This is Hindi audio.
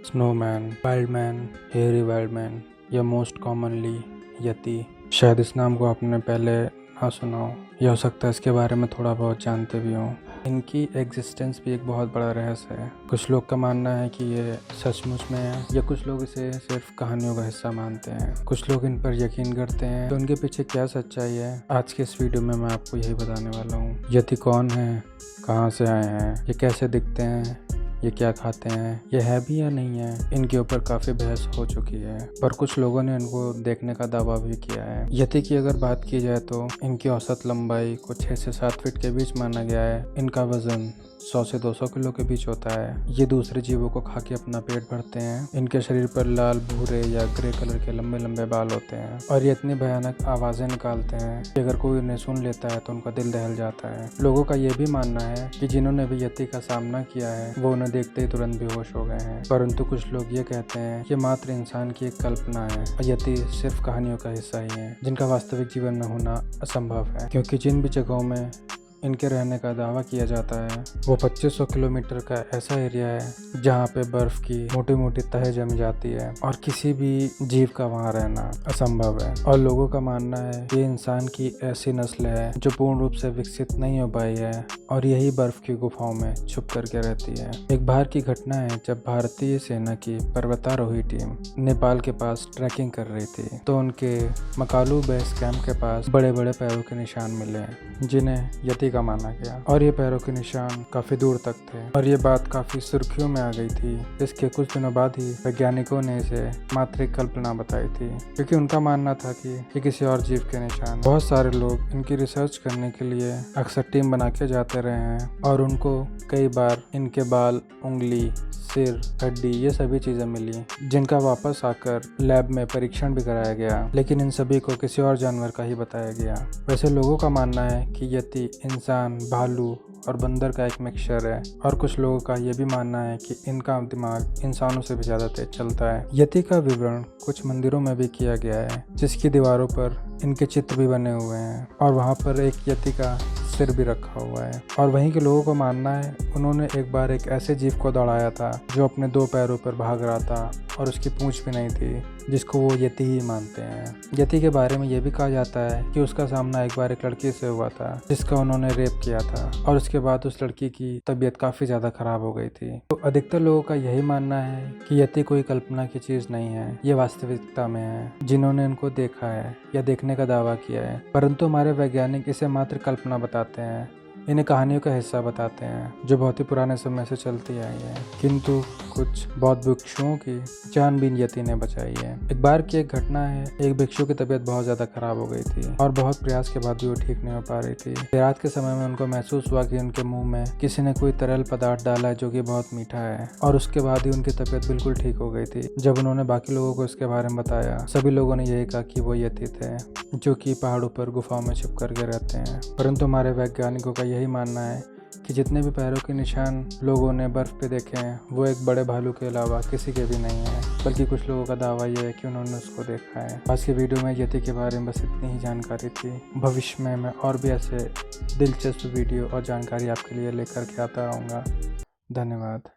स्नोमैन, वाइल्डमैन, हेयरी वाइल्डमैन या मोस्ट कॉमनली यति। शायद इस नाम को आपने पहले ना सुना हो, या हो सकता है इसके बारे में थोड़ा बहुत जानते भी हों। इनकी एग्जिस्टेंस भी एक बहुत बड़ा रहस्य है। कुछ लोग का मानना है कि ये सचमुच में है, या कुछ लोग इसे सिर्फ कहानियों का हिस्सा मानते हैं। कुछ लोग इन पर यकीन करते हैं। तो उनके पीछे क्या सच्चाई है, आज के इस वीडियो में मैं आपको यही बताने वाला हूँ। यति कौन है, कहाँ से आए हैं, ये कैसे दिखते हैं, ये क्या खाते हैं, ये है भी या नहीं है। इनके ऊपर काफ़ी बहस हो चुकी है, पर कुछ लोगों ने इनको देखने का दावा भी किया है। यति की अगर बात की जाए तो इनकी औसत लंबाई को 6 से 7 फीट के बीच माना गया है। इनका वजन 100 से 200 किलो के बीच होता है। ये दूसरे जीवों को खा के अपना पेट भरते हैं। इनके शरीर पर लाल, भूरे या ग्रे कलर के लंबे लंबे बाल होते हैं, और ये इतनी भयानक आवाज़ें निकालते हैं कि अगर कोई उन्हें सुन लेता है तो उनका दिल दहल जाता है। लोगों का ये भी मानना है कि जिन्होंने भी यति का सामना किया है वो उन्हें देखते ही तुरंत बेहोश हो गए हैं। परंतु कुछ लोग ये कहते हैं कि मात्र इंसान की एक कल्पना है और यति सिर्फ कहानियों का हिस्सा ही है, जिनका वास्तविक जीवन में होना असंभव है। क्योंकि जिन भी जगहों में इनके रहने का दावा किया जाता है वो 2500 किलोमीटर का ऐसा एरिया है जहाँ पे बर्फ की मोटी मोटी तह जम जाती है, और किसी भी जीव का वहाँ रहना असंभव है। और लोगों का मानना है कि इंसान की ऐसी नस्ल है जो पूर्ण रूप से विकसित नहीं हो पाई है, और यही बर्फ की गुफाओं में छुप करके रहती है। एक बार की घटना है जब भारतीय सेना की पर्वतारोही टीम नेपाल के पास ट्रैकिंग कर रही थी, तो उनके मकालू बेस कैंप के पास बड़े बड़े पैरों के निशान मिले, जिन्हें यति का माना गया। और ये पैरों के निशान काफी दूर तक थे, और ये बात काफी सुर्खियों में आ गई थी। इसके कुछ दिनों बाद ही वैज्ञानिकों ने इसे मात्र एक कल्पना बताई थी, क्योंकि उनका मानना था कि ये किसी और जीव के निशान। बहुत सारे लोग इनकी रिसर्च करने के लिए अक्सर टीम बना के जाते रहे हैं, और उनको कई बार इनके बाल, उंगली, सिर, हड्डी, ये सभी चीजें मिली, जिनका वापस आकर लैब में परीक्षण भी कराया गया, लेकिन इन सभी को किसी और जानवर का ही बताया गया। वैसे लोगों का मानना है कि यति इंसान, भालू और बंदर का एक मिक्सचर है, और कुछ लोगों का यह भी मानना है कि इनका दिमाग इंसानों से भी ज्यादा तेज चलता है। यति का विवरण कुछ मंदिरों में भी किया गया है, जिसकी दीवारों पर इनके चित्र भी बने हुए हैं, और वहाँ पर एक यति का सिर भी रखा हुआ है। और वहीं के लोगों को मानना है उन्होंने एक बार एक ऐसे जीव को दौड़ाया था जो अपने 2 पैरों पर भाग रहा था और उसकी पूंछ भी नहीं थी, जिसको वो यति ही मानते हैं। यति के बारे में यह भी कहा जाता है कि उसका सामना एक बार एक लड़की से हुआ था जिसका उन्होंने रेप किया था, और उसके बाद उस लड़की की तबीयत काफी ज्यादा खराब हो गई थी। तो अधिकतर लोगों का यही मानना है कि यति कोई कल्पना की चीज नहीं है, ये वास्तविकता में है, जिन्होंने इनको देखा है या देखने का दावा किया है। परंतु हमारे वैज्ञानिक इसे मात्र कल्पना बताते हैं, इन्हें कहानियों का हिस्सा बताते हैं जो बहुत ही पुराने समय से चलती आई है, किंतु कुछ बौद्ध भिक्षुओं की जान भी यति ने बचाई है। एक बार की एक घटना है, एक भिक्षु की तबीयत बहुत ज्यादा खराब हो गई थी, और बहुत प्रयास के बाद भी वो ठीक नहीं हो पा रही थी। रात के समय में उनको महसूस हुआ कि उनके मुंह में किसी ने कोई तरल पदार्थ डाला है जो कि बहुत मीठा है, और उसके बाद ही उनकी तबीयत बिल्कुल ठीक हो गई थी। जब उन्होंने बाकी लोगों को इसके बारे में बताया, सभी लोगों ने यही कहा कि वो यति थे जो कि पहाड़ों पर गुफाओं में छुप करके रहते हैं। परंतु हमारे वैज्ञानिकों का यही मानना है कि जितने भी पैरों के निशान लोगों ने बर्फ पे देखे हैं वो एक बड़े भालू के अलावा किसी के भी नहीं है, बल्कि कुछ लोगों का दावा यह है कि उन्होंने उसको देखा है। आज के वीडियो में यति के बारे में बस इतनी ही जानकारी थी। भविष्य में मैं और भी ऐसे दिलचस्प वीडियो और जानकारी आपके लिए लेकर के आता रहूँगा। धन्यवाद।